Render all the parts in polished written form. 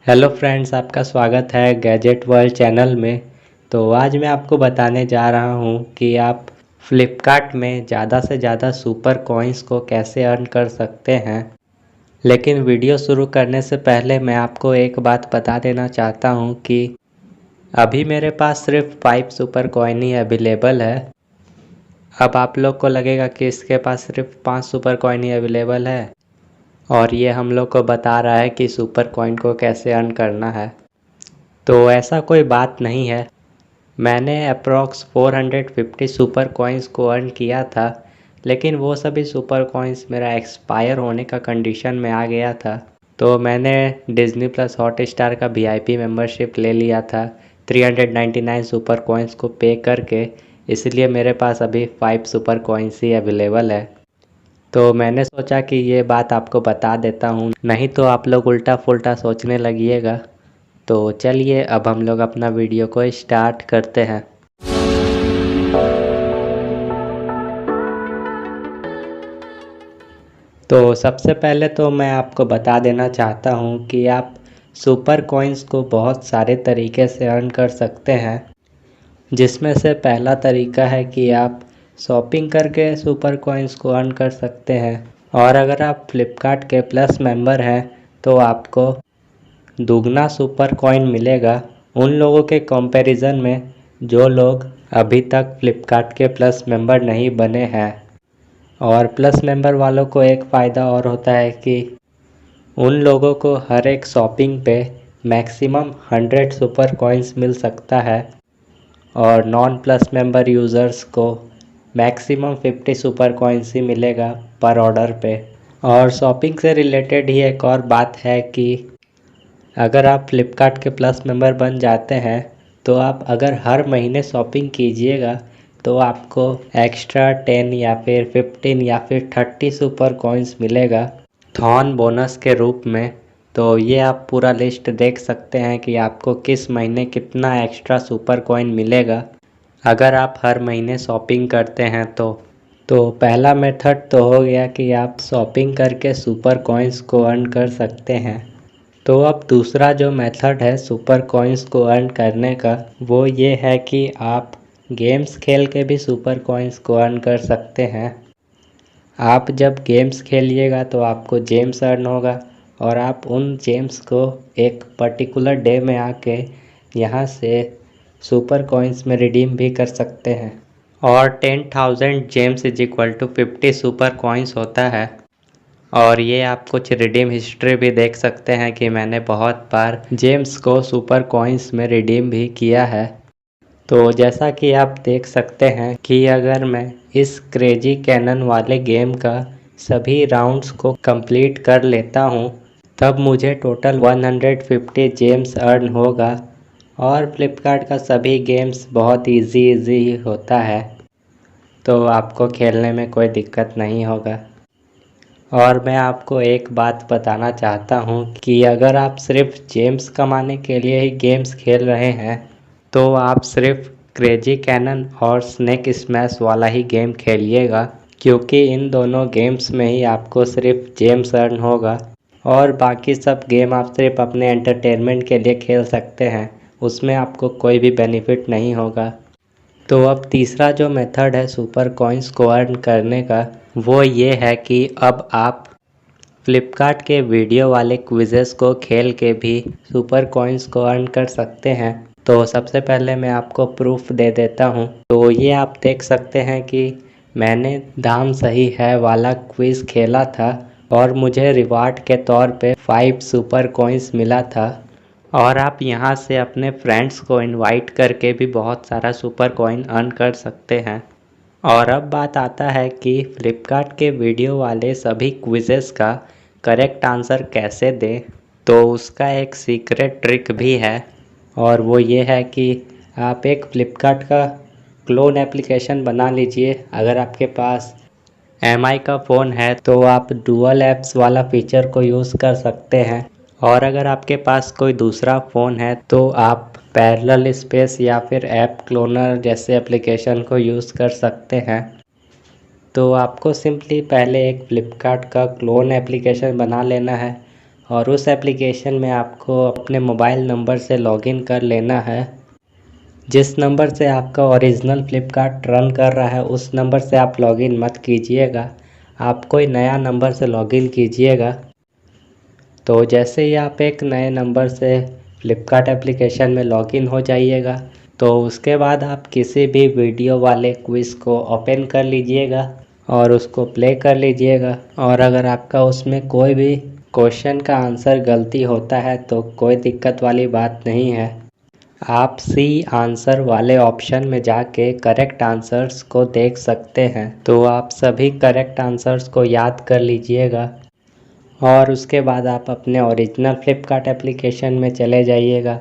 Hello friends, आपका स्वागत है गैजेट वर्ल्ड चैनल में। तो आज मैं आपको बताने जा रहा हूं कि आप फ्लिपकार्ट में ज़्यादा से ज़्यादा सुपर कॉइन्स को कैसे अर्न कर सकते हैं। लेकिन वीडियो शुरू करने से पहले मैं आपको एक बात बता देना चाहता हूं कि अभी मेरे पास सिर्फ 5 सुपर कॉइन ही अवेलेबल है। अब आप लोग को लगेगा कि इसके पास सिर्फ 5 सुपर कॉइन ही अवेलेबल है और ये हम लोग को बता रहा है कि सुपर कॉइन को कैसे अर्न करना है। तो ऐसा कोई बात नहीं है। मैंने अप्रॉक्स 450 सुपर कॉइन्स को अर्न किया था, लेकिन वो सभी सुपर कॉइन्स मेरा एक्सपायर होने का कंडीशन में आ गया था। तो मैंने डिज़नी प्लस हॉटस्टार का वीआईपी मेंबरशिप ले लिया था 399 सुपर कॉइन्स को पे करके। इसलिए मेरे पास अभी 5 सुपर कॉइन्स ही अवेलेबल है। तो मैंने सोचा कि ये बात आपको बता देता हूँ, नहीं तो आप लोग उल्टा पुल्टा सोचने लगिएगा। तो चलिए अब हम लोग अपना वीडियो को स्टार्ट करते हैं। तो सबसे पहले तो मैं आपको बता देना चाहता हूँ कि आप सुपर कॉइन्स को बहुत सारे तरीके से अर्न कर सकते हैं, जिसमें से पहला तरीका है कि आप शॉपिंग करके सुपर कॉइन्स को अर्न कर सकते हैं। और अगर आप फ्लिपकार्ट के प्लस मेंबर हैं तो आपको दुगना सुपर कॉइन मिलेगा उन लोगों के कंपैरिजन में जो लोग अभी तक फ्लिपकार्ट के प्लस मेंबर नहीं बने हैं। और प्लस मेंबर वालों को एक फ़ायदा और होता है कि उन लोगों को हर एक शॉपिंग पे मैक्सिमम 100 सुपर कॉइन्स मिल सकता है और नॉन प्लस मेंबर यूज़र्स को मैक्सिमम 50 सुपर कॉइन्स ही मिलेगा पर ऑर्डर पे। और शॉपिंग से रिलेटेड ही एक और बात है कि अगर आप फ्लिपकार्ट के प्लस मेंबर बन जाते हैं तो आप अगर हर महीने शॉपिंग कीजिएगा तो आपको एक्स्ट्रा 10 या फिर 15 या फिर 30 सुपर कॉइन्स मिलेगा थॉन बोनस के रूप में। तो ये आप पूरा लिस्ट देख सकते हैं कि आपको किस महीने कितना एक्स्ट्रा सुपर कॉइन मिलेगा अगर आप हर महीने शॉपिंग करते हैं। तो पहला मेथड तो हो गया कि आप शॉपिंग करके सुपर कॉइन्स को अर्न कर सकते हैं। तो अब दूसरा जो मेथड है सुपर कॉइन्स को अर्न करने का, वो ये है कि आप गेम्स खेल के भी सुपर कॉइन्स को अर्न कर सकते हैं। आप जब गेम्स खेलिएगा तो आपको जेम्स अर्न होगा और आप उन जेम्स को एक पर्टिकुलर डे में आके यहाँ से सुपर कॉइन्स में रिडीम भी कर सकते हैं। और 10,000 gems is equal to 50 super coins होता है। और ये आप कुछ रिडीम हिस्ट्री भी देख सकते हैं कि मैंने बहुत बार जेम्स को सुपर कॉइन्स में रिडीम भी किया है। तो जैसा कि आप देख सकते हैं कि अगर मैं इस क्रेजी कैनन वाले गेम का सभी राउंड्स को कंप्लीट कर लेता हूँ तब मुझे टोटल 150 जेम्स अर्न होगा। और फ्लिपकार्ट का सभी गेम्स बहुत इजी होता है, तो आपको खेलने में कोई दिक्कत नहीं होगा। और मैं आपको एक बात बताना चाहता हूँ कि अगर आप सिर्फ जेम्स कमाने के लिए ही गेम्स खेल रहे हैं तो आप सिर्फ क्रेजी कैनन और स्नेक स्मैश वाला ही गेम खेलिएगा, क्योंकि इन दोनों गेम्स में ही आपको सिर्फ जेम्स अर्न होगा और बाकी सब गेम आप सिर्फ अपने एंटरटेनमेंट के लिए खेल सकते हैं, उसमें आपको कोई भी बेनिफिट नहीं होगा। तो अब तीसरा जो मेथड है सुपर कॉइन्स को अर्न करने का, वो ये है कि अब आप फ्लिपकार्ट के वीडियो वाले क्विज़ेस को खेल के भी सुपर कॉइन्स को अर्न कर सकते हैं। तो सबसे पहले मैं आपको प्रूफ दे देता हूँ। तो ये आप देख सकते हैं कि मैंने दाम सही है वाला क्विज़ खेला था और मुझे रिवार्ड के तौर पे 5 सुपर कॉइन्स मिला था। और आप यहाँ से अपने फ्रेंड्स को इनवाइट करके भी बहुत सारा सुपर कॉइन अर्न कर सकते हैं। और अब बात आता है कि फ्लिपकार्ट के वीडियो वाले सभी क्विज़ेस का करेक्ट आंसर कैसे दें। तो उसका एक सीक्रेट ट्रिक भी है और वो ये है कि आप एक फ्लिपकार्ट का क्लोन एप्लीकेशन बना लीजिए। अगर आपके पास एमआई का फ़ोन है तो आप डुअल ऐप्स वाला फीचर को यूज़ कर सकते हैं। और अगर आपके पास कोई दूसरा फ़ोन है तो आप पैरेलल स्पेस या फिर ऐप क्लोनर जैसे एप्लीकेशन को यूज़ कर सकते हैं। तो आपको सिंपली पहले एक फ्लिपकार्ट का क्लोन एप्लीकेशन बना लेना है और उस एप्लीकेशन में आपको अपने मोबाइल नंबर से लॉगिन कर लेना है। जिस नंबर से आपका ओरिजिनल फ्लिपकार्ट रन कर रहा है उस नंबर से आप लॉगिन मत कीजिएगा, आप कोई नया नंबर से लॉगिन कीजिएगा। तो जैसे ही आप एक नए नंबर से फ्लिपकार्ट एप्लीकेशन में लॉगिन हो जाइएगा, तो उसके बाद आप किसी भी वीडियो वाले क्विज़ को ओपन कर लीजिएगा और उसको प्ले कर लीजिएगा। और अगर आपका उसमें कोई भी क्वेश्चन का आंसर गलती होता है तो कोई दिक्कत वाली बात नहीं है, आप सी आंसर वाले ऑप्शन में जाके करेक्ट आंसर्स को देख सकते हैं। तो आप सभी करेक्ट आंसर्स को याद कर लीजिएगा और उसके बाद आप अपने ओरिजिनल फ्लिपकार्ट एप्लीकेशन में चले जाइएगा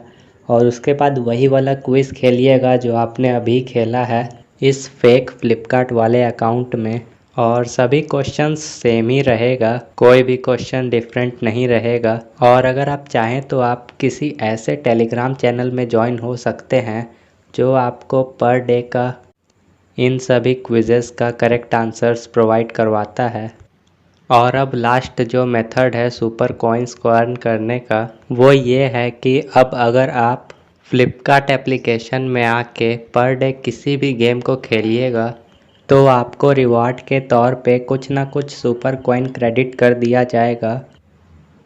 और उसके बाद वही वाला क्विज़ खेलिएगा जो आपने अभी खेला है इस फेक फ्लिपकार्ट वाले अकाउंट में। और सभी क्वेश्चंस सेम ही रहेगा, कोई भी क्वेश्चन डिफरेंट नहीं रहेगा। और अगर आप चाहें तो आप किसी ऐसे टेलीग्राम चैनल में ज्वाइन हो सकते हैं जो आपको पर डे का इन सभी क्विज़ेस का करेक्ट आंसर्स प्रोवाइड करवाता है। और अब लास्ट जो मेथड है सुपर कॉइन्स को अर्न करने का, वो ये है कि अब अगर आप फ्लिपकार्ट एप्लीकेशन में आके पर डे किसी भी गेम को खेलिएगा तो आपको रिवॉर्ड के तौर पे कुछ ना कुछ सुपर कॉइन क्रेडिट कर दिया जाएगा।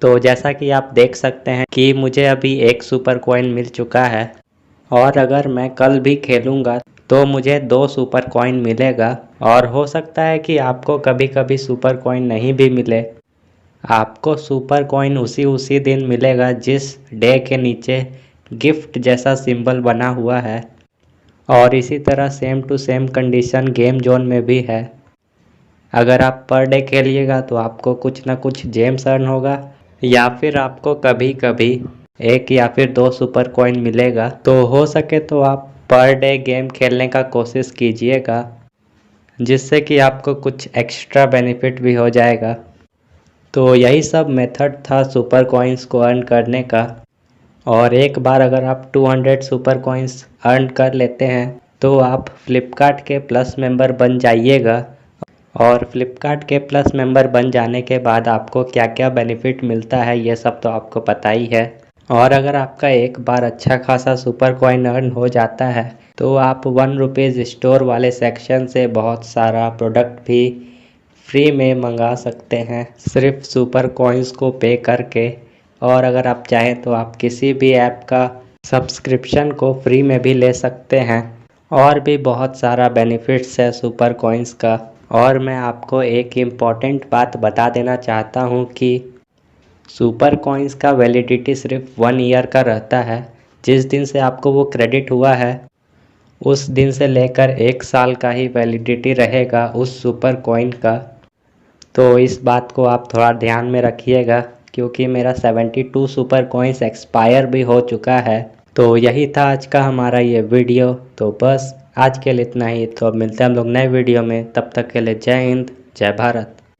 तो जैसा कि आप देख सकते हैं कि मुझे अभी एक सुपर कॉइन मिल चुका है और अगर मैं कल भी खेलूँगा तो मुझे 2 सुपर कॉइन मिलेगा। और हो सकता है कि आपको कभी कभी सुपर कॉइन नहीं भी मिले, आपको सुपर कॉइन उसी दिन मिलेगा जिस डे के नीचे गिफ्ट जैसा सिंबल बना हुआ है। और इसी तरह same to same condition game zone में भी है। अगर आप पर डे खेलिएगा तो आपको कुछ ना कुछ जेम्स अर्न होगा या फिर आपको कभी कभी 1 या फिर 2 सुपर कॉइन मिलेगा। तो हो सके तो आप पर डे गेम खेलने का कोशिश कीजिएगा जिससे कि आपको कुछ एक्स्ट्रा बेनिफिट भी हो जाएगा। तो यही सब मेथड था सुपर कॉइन्स को अर्न करने का। और एक बार अगर आप 200 सुपर कॉइन्स अर्न कर लेते हैं तो आप फ्लिपकार्ट के प्लस मेंबर बन जाइएगा। और फ्लिपकार्ट के प्लस मेंबर बन जाने के बाद आपको क्या क्या बेनिफिट मिलता है ये सब तो आपको पता ही है। और अगर आपका एक बार अच्छा खासा सुपर कॉइन अर्न हो जाता है तो आप 1 रुपीज़ स्टोर वाले सेक्शन से बहुत सारा प्रोडक्ट भी फ्री में मंगा सकते हैं सिर्फ सुपर कॉइन्स को पे करके। और अगर आप चाहें तो आप किसी भी ऐप का सब्सक्रिप्शन को फ्री में भी ले सकते हैं। और भी बहुत सारा बेनिफिट्स है सुपर कॉइन्स का। और मैं आपको एक इम्पॉर्टेंट बात बता देना चाहता हूं कि सुपर कॉइन्स का वैलिडिटी सिर्फ 1 ईयर का रहता है। जिस दिन से आपको वो क्रेडिट हुआ है उस दिन से लेकर 1 साल का ही वैलिडिटी रहेगा उस सुपर कॉइन का। तो इस बात को आप थोड़ा ध्यान में रखिएगा क्योंकि मेरा 72 सुपर कॉइन्स एक्सपायर भी हो चुका है। तो यही था आज का हमारा ये वीडियो। तो बस आज के लिए इतना ही। तो अब मिलते हैं हम लोग नए वीडियो में, तब तक के लिए जय हिंद जय भारत।